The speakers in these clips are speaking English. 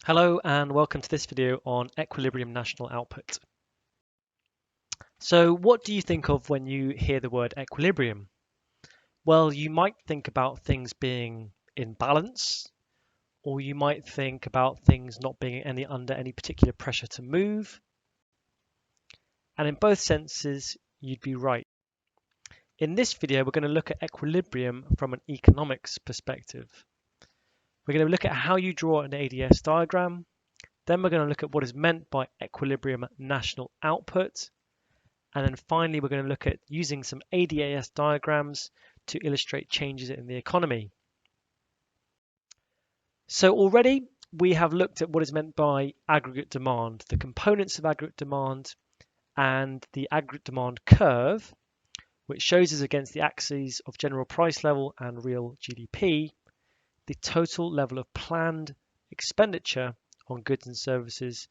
Hello and welcome to this video on equilibrium national output. So what do you think of when you hear the word equilibrium? Well, you might think about things being in balance, or you might think about things not being under any particular pressure to move. And in both senses, you'd be right. In this video, we're going to look at equilibrium from an economics perspective. We're going to look at how you draw an ADS diagram. Then we're going to look at what is meant by equilibrium national output. And then finally, we're going to look at using some ADAS diagrams to illustrate changes in the economy. So already we have looked at what is meant by aggregate demand, the components of aggregate demand, and the aggregate demand curve, which shows us against the axes of general price level and real GDP, the total level of planned expenditure on goods and services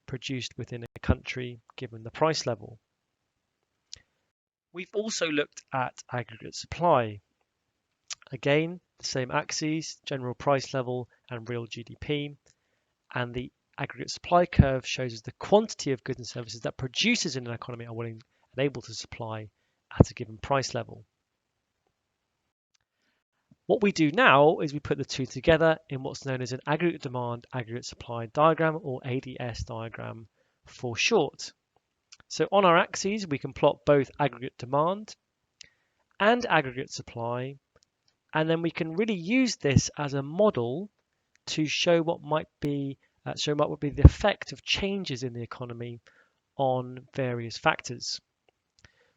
produced within a country given the price level. We've also looked at aggregate supply. Again, the same axes, general price level and real GDP, and the aggregate supply curve shows us the quantity of goods and services that producers in an economy are willing and able to supply at a given price level. What we do now is we put the two together in what's known as an aggregate demand, aggregate supply diagram, or ADS diagram for short. So on our axes, we can plot both aggregate demand and aggregate supply, and then we can really use this as a model to show what would be the effect of changes in the economy on various factors.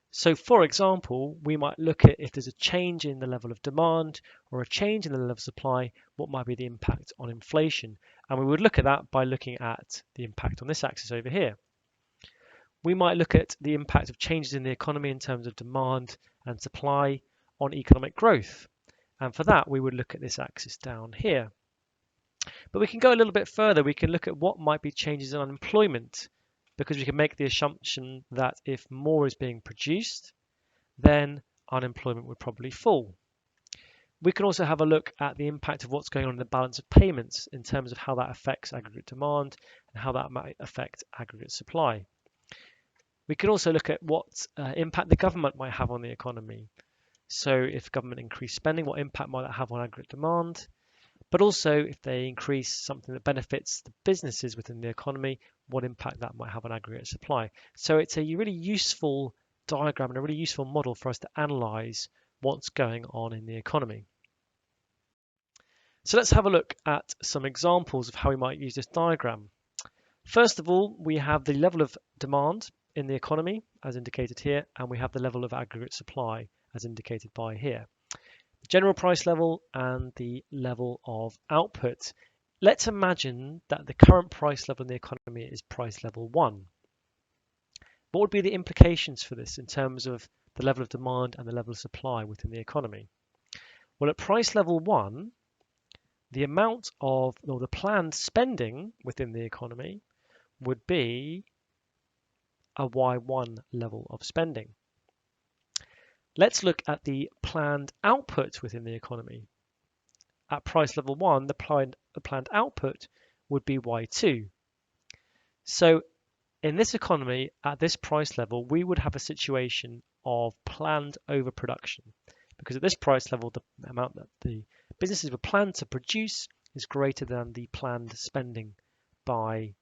So for example, we might look at if there's a change in the level of demand or a change in the level of supply, what might be the impact on inflation? And we would look at that by looking at the impact on this axis over here. We might look at the impact of changes in the economy in terms of demand and supply on economic growth. And for that, we would look at this axis down here. But we can go a little bit further. We can look at what might be changes in unemployment, because we can make the assumption that if more is being produced, then unemployment would probably fall. We can also have a look at the impact of what's going on in the balance of payments in terms of how that affects aggregate demand and how that might affect aggregate supply. We can also look at what impact the government might have on the economy. So if government increase spending, what impact might that have on aggregate demand? But also if they increase something that benefits the businesses within the economy, what impact that might have on aggregate supply. So it's a really useful diagram and a really useful model for us to analyze what's going on in the economy. So let's have a look at some examples of how we might use this diagram. First of all, we have the level of demand in the economy as indicated here, and we have the level of aggregate supply as indicated by here. The general price level and the level of output. Let's imagine that the current price level in the economy is price level 1. What would be the implications for this in terms of the level of demand and the level of supply within the economy? Well, at price level 1, the amount of, or the planned spending within the economy would be a Y1 level of spending. Let's look at the planned output within the economy. At price level 1, the planned output would be Y2. So in this economy, at this price level, we would have a situation of planned overproduction, because at this price level, the amount that the businesses were planned to produce is greater than the planned spending by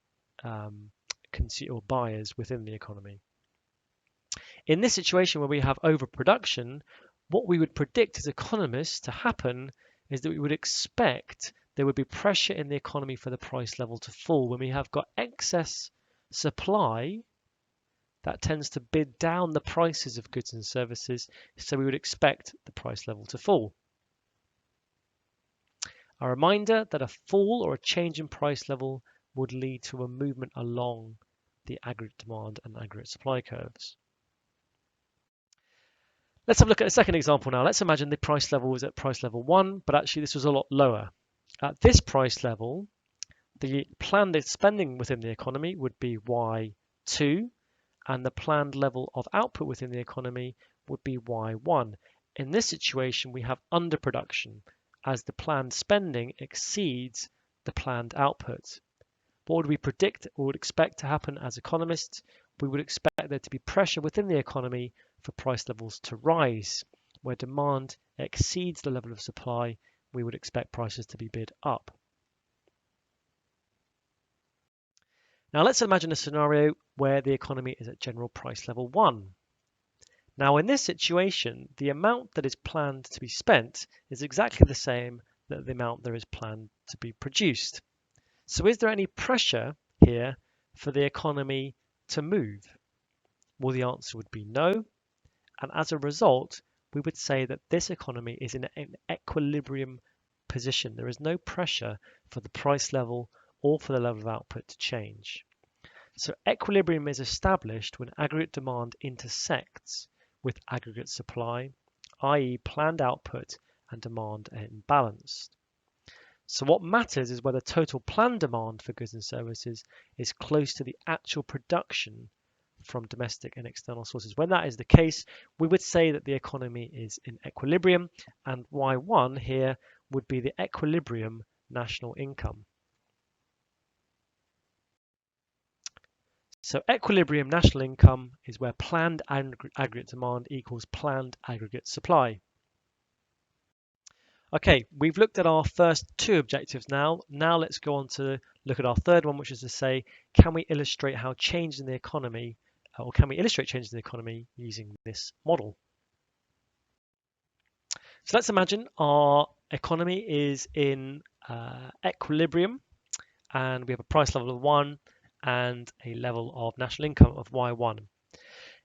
buyers within the economy. In this situation where we have overproduction, what we would predict as economists to happen is that we would expect there would be pressure in the economy for the price level to fall. When we have got excess supply, that tends to bid down the prices of goods and services, so we would expect the price level to fall. A reminder that a fall or a change in price level would lead to a movement along the aggregate demand and aggregate supply curves. Let's have a look at a second example now. Let's imagine the price level was at price level 1, but actually this was a lot lower. At this price level, the planned spending within the economy would be Y2, and the planned level of output within the economy would be Y1. In this situation, we have underproduction as the planned spending exceeds the planned output. What would we predict or would expect to happen as economists? We would expect there to be pressure within the economy for price levels to rise. Where demand exceeds the level of supply, we would expect prices to be bid up. Now let's imagine a scenario where the economy is at general price level 1. Now in this situation, the amount that is planned to be spent is exactly the same as the amount there is planned to be produced. So is there any pressure here for the economy to move? Well, the answer would be no. And as a result, we would say that this economy is in an equilibrium position. There is no pressure for the price level or for the level of output to change. So equilibrium is established when aggregate demand intersects with aggregate supply, i.e. planned output and demand are imbalanced. So what matters is whether total planned demand for goods and services is close to the actual production from domestic and external sources. When that is the case, we would say that the economy is in equilibrium, and Y1 here would be the equilibrium national income. So equilibrium national income is where planned aggregate demand equals planned aggregate supply. Okay, we've looked at our first two objectives now. Now let's go on to look at our third one, which is to say, can we illustrate how change in the economy, or can we illustrate change in the economy using this model? So let's imagine our economy is in equilibrium, and we have a price level of 1 and a level of national income of Y1.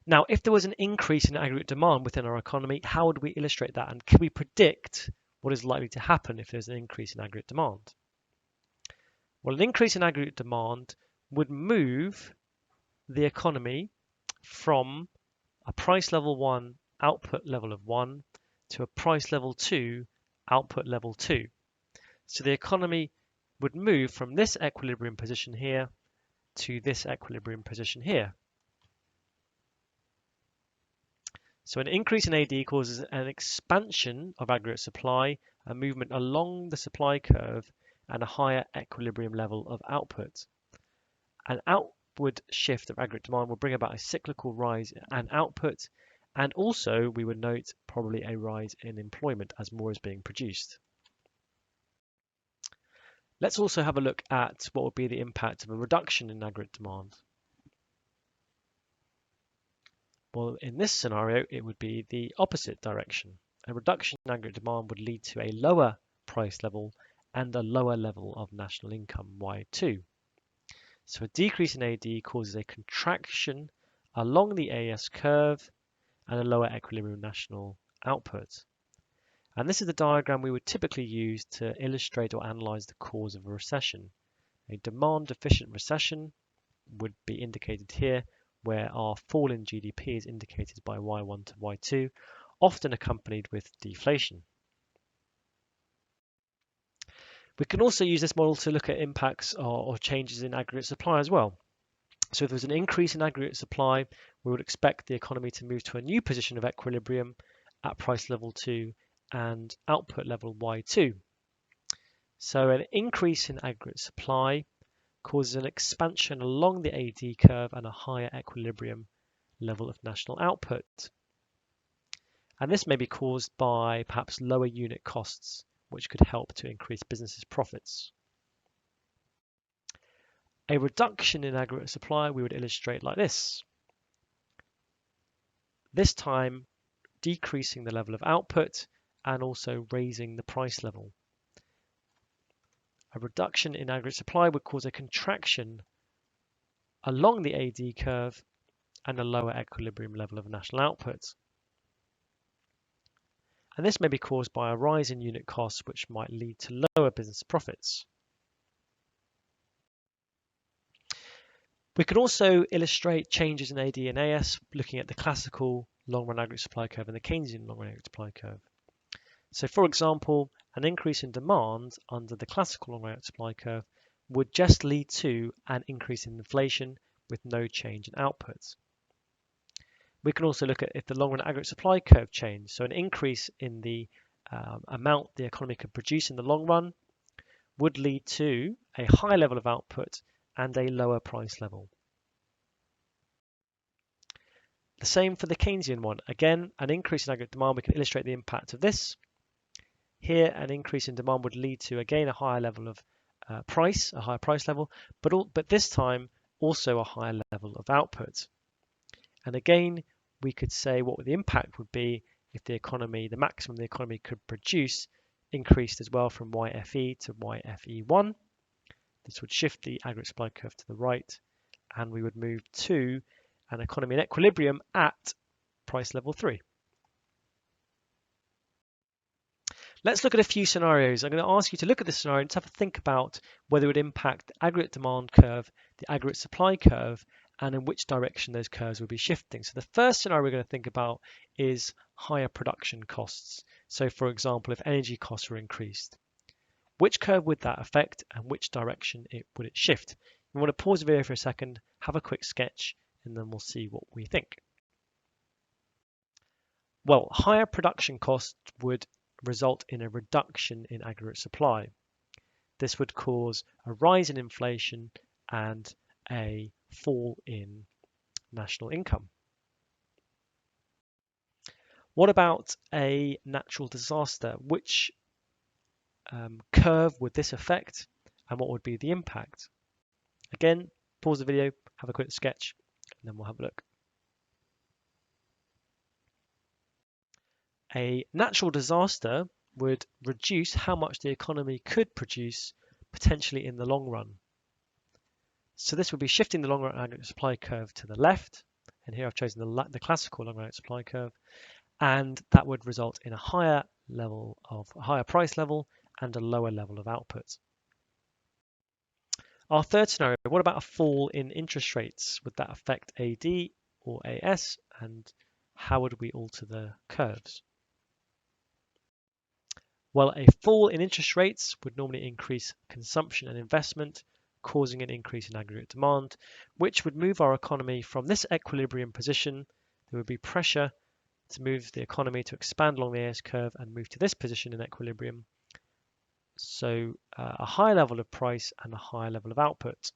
Now, if there was an increase in aggregate demand within our economy, how would we illustrate that? And can we predict what is likely to happen if there's an increase in aggregate demand? Well, an increase in aggregate demand would move the economy from a price level 1, output level of 1, to a price level 2, output level 2. So the economy would move from this equilibrium position here to this equilibrium position here. So an increase in AD causes an expansion of aggregate supply, a movement along the supply curve, and a higher equilibrium level of output. An outward shift of aggregate demand will bring about a cyclical rise in output, and also we would note probably a rise in employment as more is being produced. Let's also have a look at what would be the impact of a reduction in aggregate demand. Well, in this scenario, it would be the opposite direction. A reduction in aggregate demand would lead to a lower price level and a lower level of national income, Y2. So a decrease in AD causes a contraction along the AS curve and a lower equilibrium national output. And this is the diagram we would typically use to illustrate or analyze the cause of a recession. A demand-deficient recession would be indicated here, where our fall in GDP is indicated by Y1 to Y2, often accompanied with deflation. We can also use this model to look at impacts or changes in aggregate supply as well. So if there's an increase in aggregate supply, we would expect the economy to move to a new position of equilibrium at price level 2 and output level Y2. So an increase in aggregate supply causes an expansion along the AD curve and a higher equilibrium level of national output. And this may be caused by perhaps lower unit costs, which could help to increase businesses' profits. A reduction in aggregate supply we would illustrate like this. This time decreasing the level of output and also raising the price level. A reduction in aggregate supply would cause a contraction along the AD curve and a lower equilibrium level of national output. And this may be caused by a rise in unit costs, which might lead to lower business profits. We can also illustrate changes in AD and AS looking at the classical long-run aggregate supply curve and the Keynesian long-run aggregate supply curve. So for example, an increase in demand under the classical long-run aggregate supply curve would just lead to an increase in inflation with no change in output. We can also look at if the long-run aggregate supply curve changed. So an increase in the amount the economy could produce in the long run would lead to a high level of output and a lower price level. The same for the Keynesian one. Again, an increase in aggregate demand, we can illustrate the impact of this. Here, an increase in demand would lead to, again, a higher level of price, a higher price level, but this time also a higher level of output. And again, we could say what the impact would be if the economy, the maximum the economy could produce, increased as well from YFE to YFE1. This would shift the aggregate supply curve to the right, and we would move to an economy in equilibrium at price level 3. Let's look at a few scenarios. I'm going to ask you to look at this scenario and to have a think about whether it would impact the aggregate demand curve, the aggregate supply curve, and in which direction those curves will be shifting. So the first scenario we're going to think about is higher production costs. So for example, if energy costs were increased, which curve would that affect and which direction would it shift? We want to pause the video for a second, have a quick sketch, and then we'll see what we think. Well, higher production costs would result in a reduction in aggregate supply. This would cause a rise in inflation and a fall in national income. What about a natural disaster? Which curve would this affect and what would be the impact? Again, pause the video, have a quick sketch, and then we'll have a look. A natural disaster would reduce how much the economy could produce potentially in the long run. So this would be shifting the long run aggregate supply curve to the left, and here I've chosen the classical long run supply curve, and that would result in a higher price level and a lower level of output. Our third scenario, what about a fall in interest rates? Would that affect AD or AS, and how would we alter the curves? Well, a fall in interest rates would normally increase consumption and investment, causing an increase in aggregate demand, which would move our economy from this equilibrium position. There would be pressure to move the economy to expand along the AS curve and move to this position in equilibrium. So a higher level of price and a higher level of output.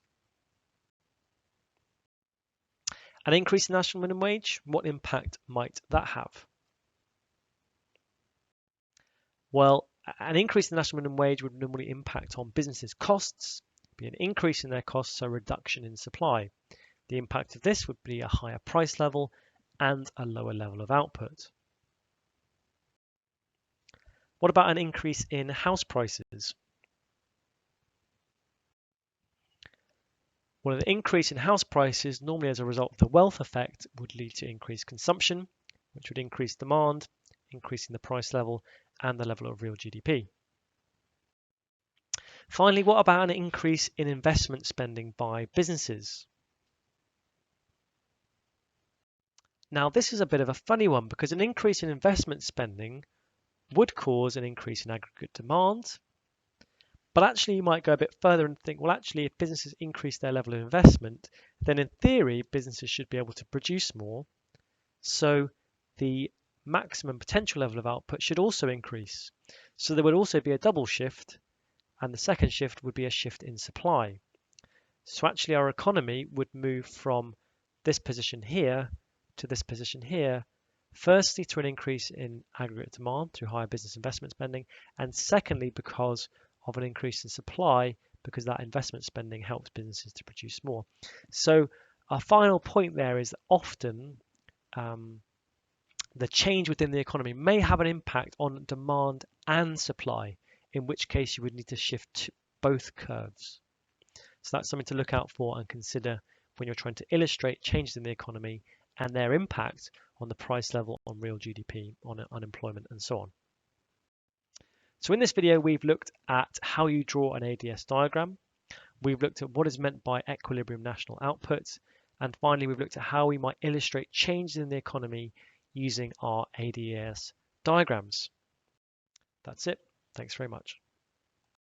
An increase in national minimum wage, what impact might that have? Well, an increase in the national minimum wage would normally impact on businesses' costs, be an increase in their costs, so a reduction in supply. The impact of this would be a higher price level and a lower level of output. What about an increase in house prices? Well, an increase in house prices, normally as a result of the wealth effect, would lead to increased consumption, which would increase demand, increasing the price level and the level of real GDP. Finally, what about an increase in investment spending by businesses? Now, this is a bit of a funny one because an increase in investment spending would cause an increase in aggregate demand. But actually, you might go a bit further and think, well, actually, if businesses increase their level of investment, then in theory, businesses should be able to produce more. So the maximum potential level of output should also increase. So there would also be a double shift, and the second shift would be a shift in supply. So actually our economy would move from this position here to this position here, firstly to an increase in aggregate demand through higher business investment spending, and secondly because of an increase in supply, because that investment spending helps businesses to produce more. So our final point there is that often the change within the economy may have an impact on demand and supply, in which case you would need to shift to both curves. So that's something to look out for and consider when you're trying to illustrate changes in the economy and their impact on the price level, on real GDP, on unemployment, and so on. So in this video, we've looked at how you draw an ADS diagram. We've looked at what is meant by equilibrium national output. And finally, we've looked at how we might illustrate changes in the economy using our ADS diagrams. That's it. Thanks very much.